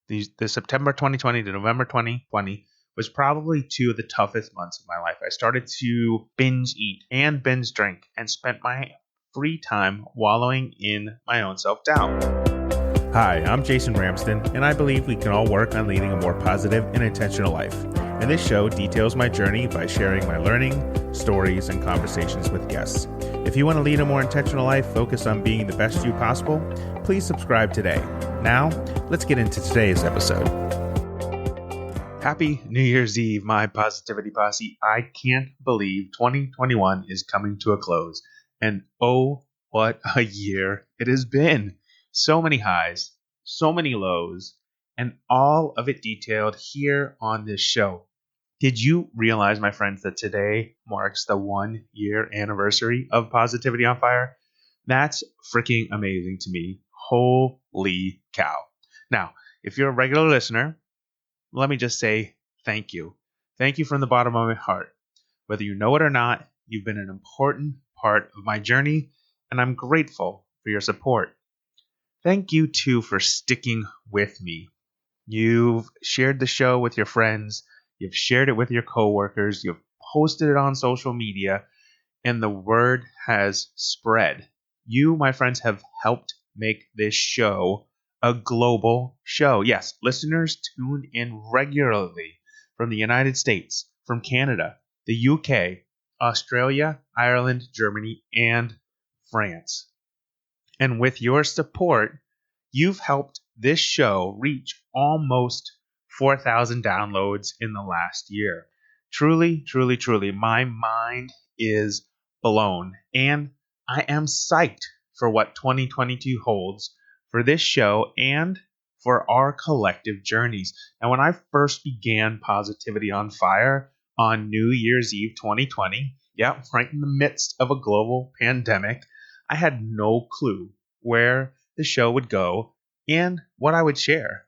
The September 2020 to November 2020 was probably two of the toughest months of my life. I started to binge eat and binge drink and spent my free time wallowing in my own self-doubt. Hi, I'm Jason Ramsden, and I believe we can all work on leading a more positive and intentional life. And this show details my journey by sharing my learning, stories, and conversations with guests. If you want to lead a more intentional life focused on being the best you possible, please subscribe today. Now, let's get into today's episode. Happy New Year's Eve, my positivity posse. I can't believe 2021 is coming to a close. And oh, what a year it has been. So many highs, so many lows, and all of it detailed here on this show. Did you realize, my friends, that today marks the 1-year anniversary of Positivity on Fire? That's freaking amazing to me. Holy cow. Now, if you're a regular listener, let me just say thank you. Thank you from the bottom of my heart. Whether you know it or not, you've been an important part of my journey, and I'm grateful for your support. Thank you, too, for sticking with me. You've shared the show with your friends. You've shared it with your coworkers. You've posted it on social media, and the word has spread. You, my friends, have helped make this show a global show. Yes, listeners tune in regularly from the United States, from Canada, the UK, Australia, Ireland, Germany, and France. And with your support, you've helped this show reach almost 4,000 downloads in the last year. Truly, truly, truly, my mind is blown, and I am psyched for what 2022 holds for this show and for our collective journeys. Now, when I first began Positivity on Fire on New Year's Eve 2020, right in the midst of a global pandemic, I had no clue where the show would go and what I would share.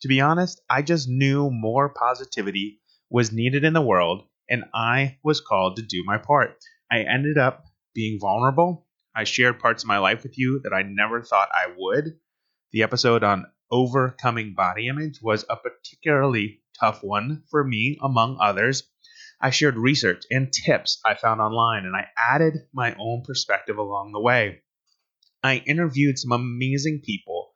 To be honest, I just knew more positivity was needed in the world, and I was called to do my part. I ended up being vulnerable. I shared parts of my life with you that I never thought I would. The episode on overcoming body image was a particularly tough one for me, among others. I shared research and tips I found online, and I added my own perspective along the way. I interviewed some amazing people,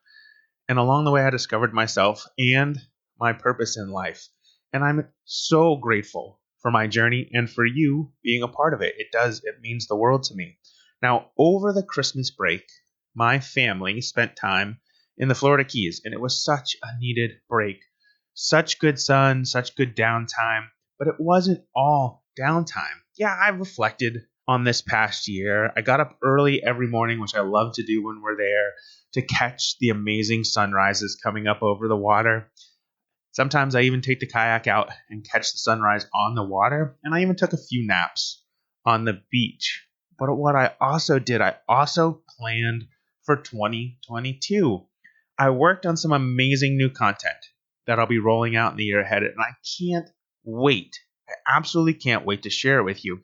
and along the way, I discovered myself and my purpose in life. And I'm so grateful for my journey and for you being a part of it. It means the world to me. Now, over the Christmas break, my family spent time in the Florida Keys, and it was such a needed break. Such good sun, such good downtime, but it wasn't all downtime. Yeah, I reflected on this past year. I got up early every morning, which I love to do when we're there, to catch the amazing sunrises coming up over the water. Sometimes I even take the kayak out and catch the sunrise on the water, and I even took a few naps on the beach. But what I also did, I also planned for 2022. I worked on some amazing new content that I'll be rolling out in the year ahead, and I can't wait. I absolutely can't wait to share it with you.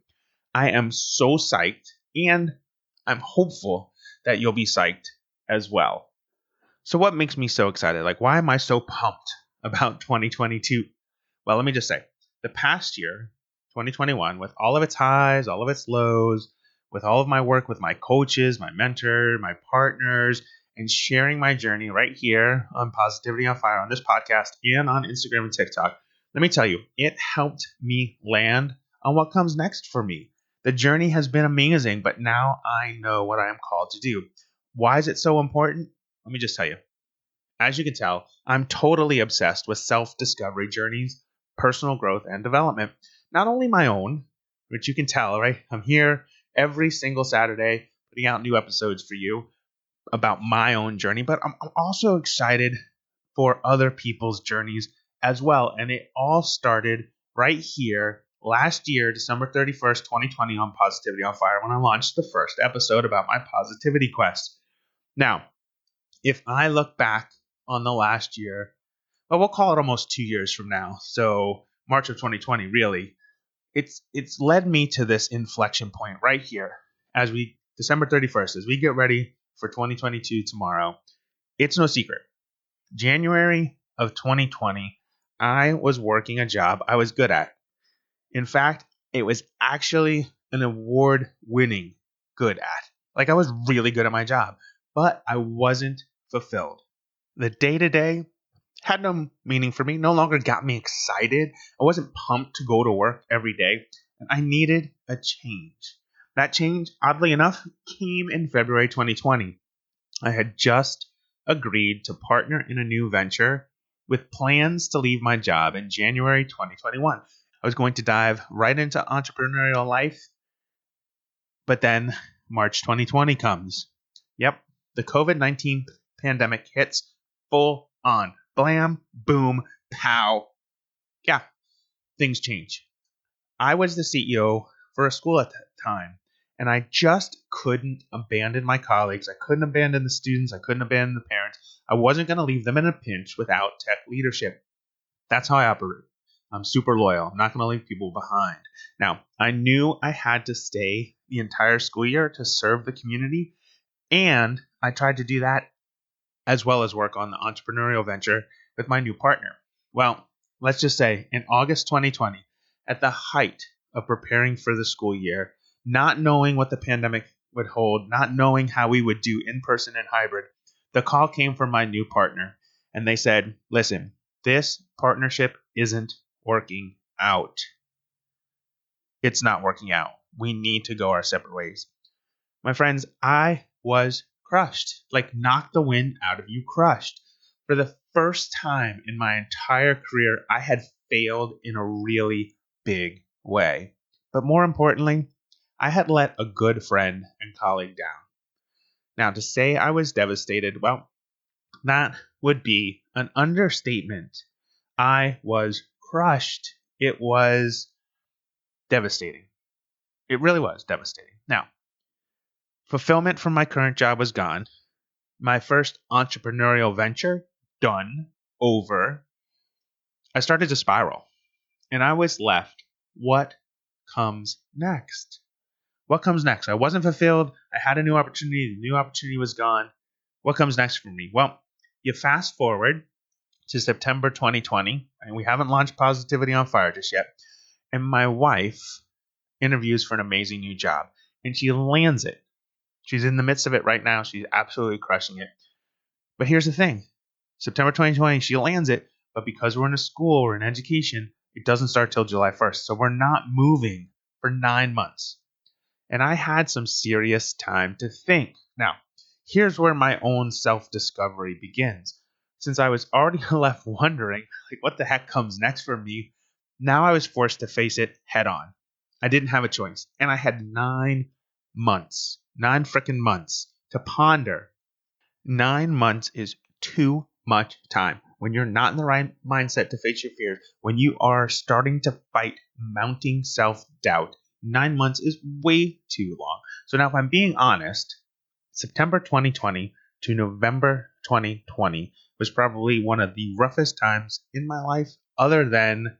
I am so psyched, and I'm hopeful that you'll be psyched as well. So what makes me so excited? Why am I so pumped about 2022? Well, let me just say, the past year, 2021, with all of its highs, all of its lows, with all of my work with my coaches, my mentor, my partners, and sharing my journey right here on Positivity on Fire on this podcast and on Instagram and TikTok, let me tell you, it helped me land on what comes next for me. The journey has been amazing, but now I know what I am called to do. Why is it so important? Let me just tell you. As you can tell, I'm totally obsessed with self-discovery journeys, personal growth, and development. Not only my own, which you can tell, right? I'm here every single Saturday putting out new episodes for you about my own journey, but I'm also excited for other people's journeys as well. And it all started right here last year, December 31st, 2020 on Positivity on Fire, when I launched the first episode about my positivity quest. Now, if I look back on the last year, well, we'll call it almost 2 years from now. So March of 2020, really, it's led me to this inflection point right here December 31st, as we get ready for 2022 tomorrow. It's no secret. January of 2020, I was working a job I was good at. In fact, it was actually an award-winning good at. Like, I was really good at my job, but I wasn't fulfilled. The day-to-day had no meaning for me, no longer got me excited. I wasn't pumped to go to work every day, and I needed a change. That change, oddly enough, came in February 2020. I had just agreed to partner in a new venture with plans to leave my job in January 2021. I was going to dive right into entrepreneurial life, but then March 2020 comes. Yep, the COVID-19 pandemic hits full on. Blam, boom, pow. Yeah, things change. I was the CEO for a school at that time, and I just couldn't abandon my colleagues. I couldn't abandon the students. I couldn't abandon the parents. I wasn't going to leave them in a pinch without tech leadership. That's how I operate. I'm super loyal. I'm not going to leave people behind. Now, I knew I had to stay the entire school year to serve the community, and I tried to do that as well as work on the entrepreneurial venture with my new partner. Well, let's just say in August 2020, at the height of preparing for the school year, not knowing what the pandemic would hold, not knowing how we would do in-person and hybrid, the call came from my new partner, and they said, listen, this partnership isn't working out. It's not working out. We need to go our separate ways. My friends, I was crushed, like knock the wind out of you crushed. For the first time in my entire career, I had failed in a really big way. But more importantly, I had let a good friend and colleague down. Now, to say I was devastated, well, that would be an understatement. I was crushed. It was devastating. It really was devastating. Now, fulfillment from my current job was gone. My first entrepreneurial venture, done, over. I started to spiral, and I was left. What comes next? What comes next? I wasn't fulfilled. I had a new opportunity. The new opportunity was gone. What comes next for me? Well, you fast forward to September 2020, and we haven't launched Positivity on Fire just yet. And my wife interviews for an amazing new job, and she lands it. She's in the midst of it right now. She's absolutely crushing it. But here's the thing. September 2020, she lands it, but because we're in a school, we're in education, it doesn't start till July 1st. So we're not moving for 9 months. And I had some serious time to think. Now, here's where my own self-discovery begins. Since I was already left wondering, like, what the heck comes next for me, now I was forced to face it head on. I didn't have a choice. And I had 9 months, 9 freaking months to ponder. 9 months is too much time. When you're not in the right mindset to face your fears, when you are starting to fight mounting self-doubt, 9 months is way too long. So now if I'm being honest, September 2020 to November 2020 was probably one of the roughest times in my life, other than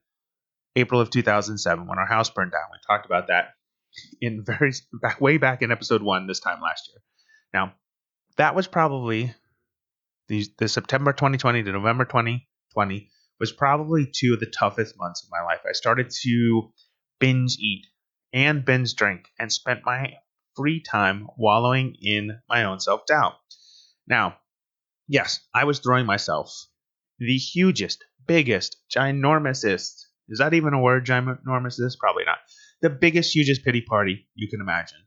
April of 2007 when our house burned down. We talked about that in way back in episode 1 this time last year. Now, that was probably the September 2020 to November 2020 was probably 2 of the toughest months of my life. I started to binge eat and binge drink and spent my free time wallowing in my own self-doubt. Now, yes, I was throwing myself the hugest, biggest, ginormousest, is that even a word, ginormousest? Probably not. The biggest, hugest pity party you can imagine.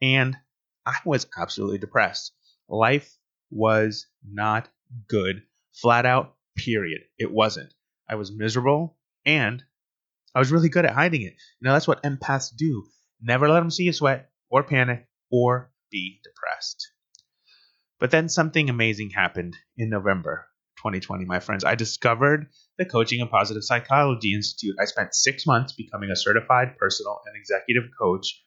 And I was absolutely depressed. Life was not good. Flat out, period. It wasn't. I was miserable, and I was really good at hiding it. That's what empaths do. Never let them see you sweat or panic or be depressed. But then something amazing happened in November 2020, my friends. I discovered the Coaching and Positive Psychology Institute. I spent 6 months becoming a certified personal and executive coach.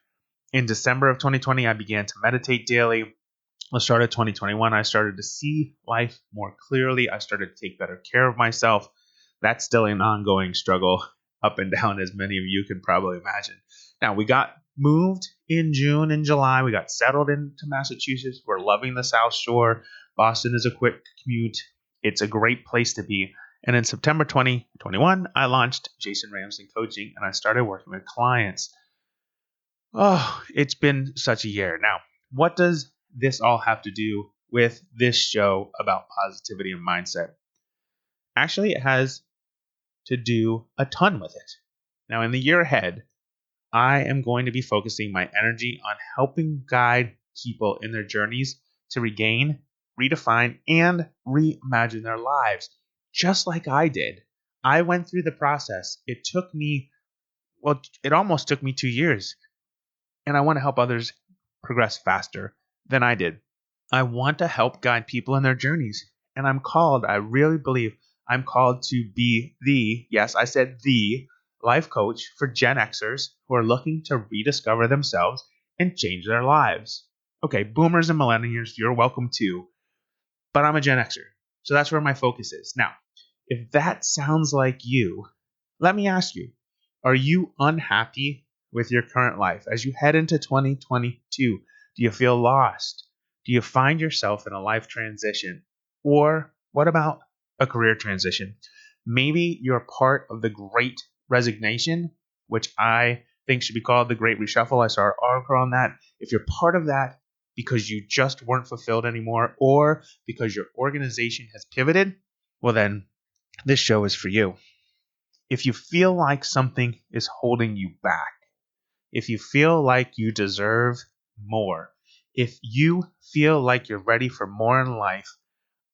In December of 2020, I began to meditate daily. The start of 2021, I started to see life more clearly. I started to take better care of myself. That's still an ongoing struggle, up and down, as many of you can probably imagine. Now, we got moved in June and July. We got settled into Massachusetts. We're loving the South Shore. Boston is a quick commute. It's a great place to be. And in September 2021, I launched Jason Ramsden Coaching and I started working with clients. Oh, it's been such a year. Now, what does this all have to do with this show about positivity and mindset? Actually, it has to do a ton with it. Now, in the year ahead, I am going to be focusing my energy on helping guide people in their journeys to regain, redefine, and reimagine their lives, just like I did. I went through the process. It almost took me 2 years, and I want to help others progress faster than I did. I want to help guide people in their journeys, and I really believe I'm called to be yes, I said the life coach for Gen Xers who are looking to rediscover themselves and change their lives. Okay, boomers and millennials, you're welcome too, but I'm a Gen Xer, so that's where my focus is. Now, if that sounds like you, let me ask you, are you unhappy with your current life? As you head into 2022, do you feel lost? Do you find yourself in a life transition? Or what about a career transition? Maybe you're part of the Great Resignation, which I think should be called the Great Reshuffle. I saw an article on that. If you're part of that because you just weren't fulfilled anymore or because your organization has pivoted, well then, this show is for you. If you feel like something is holding you back, if you feel like you deserve more, if you feel like you're ready for more in life,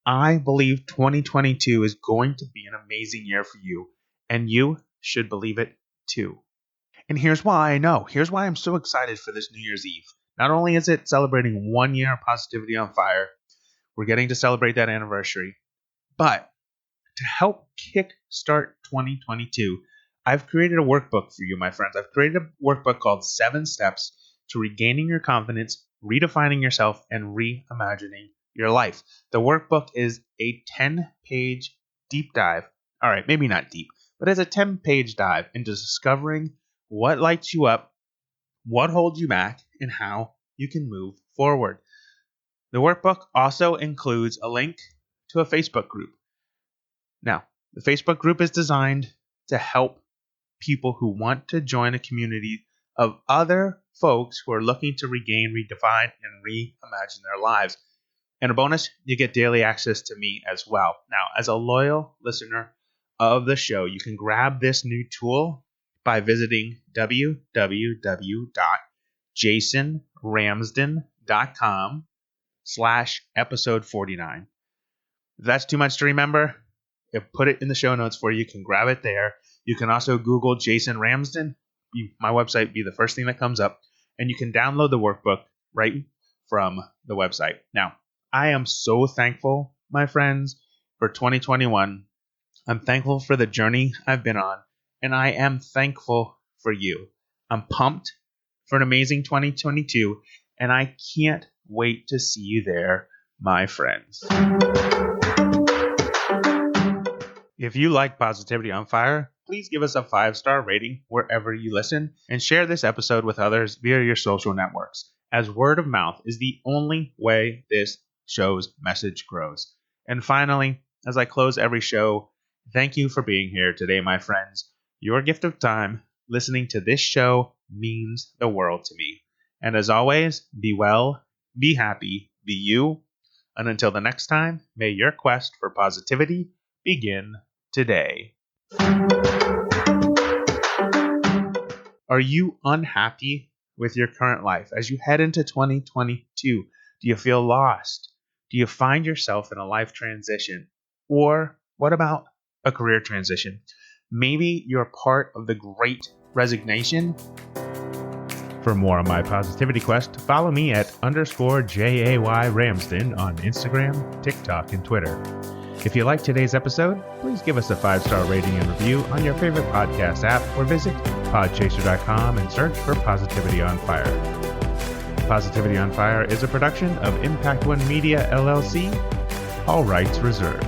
I believe 2022 is going to be an amazing year for you, and you should believe it too. And here's why I know. Here's why I'm so excited for this New Year's Eve. Not only is it celebrating 1 year of Positivity on Fire, we're getting to celebrate that anniversary, but to help kickstart 2022, I've created a workbook for you, my friends. I've created a workbook called 7 Steps to Regaining Your Confidence, Redefining Yourself, and Reimagining Your Life. The workbook is a 10-page deep dive. All right, maybe not deep, but it's a 10-page dive into discovering what lights you up, what holds you back, and how you can move forward. The workbook also includes a link to a Facebook group. Now, the Facebook group is designed to help people who want to join a community of other folks who are looking to regain, redefine, and reimagine their lives. And a bonus, you get daily access to me as well. Now, as a loyal listener of the show, you can grab this new tool by visiting www.jasonramsden.com/episode 49. If that's too much to remember, I'll put it in the show notes for you. You can grab it there. You can also Google Jason Ramsden. My website be the first thing that comes up. And you can download the workbook right from the website. Now, I am so thankful, my friends, for 2021. I'm thankful for the journey I've been on. And I am thankful for you. I'm pumped for an amazing 2022. And I can't wait to see you there, my friends. If you like Positivity on Fire, please give us a 5-star rating wherever you listen and share this episode with others via your social networks, as word of mouth is the only way this show's message grows. And finally, as I close every show, thank you for being here today, my friends. Your gift of time listening to this show means the world to me. And as always, be well, be happy, be you. And until the next time, may your quest for positivity begin today. Are you unhappy with your current life? As you head into 2022, do you feel lost? Do you find yourself in a life transition? Or what about a career transition? Maybe you're part of the Great Resignation. For more on my positivity quest, follow me at _JAY Ramsden on Instagram, TikTok, and Twitter. If you liked today's episode, please give us a 5-star rating and review on your favorite podcast app or visit podchaser.com and search for Positivity on Fire. Positivity on Fire is a production of Impact One Media, LLC. All rights reserved.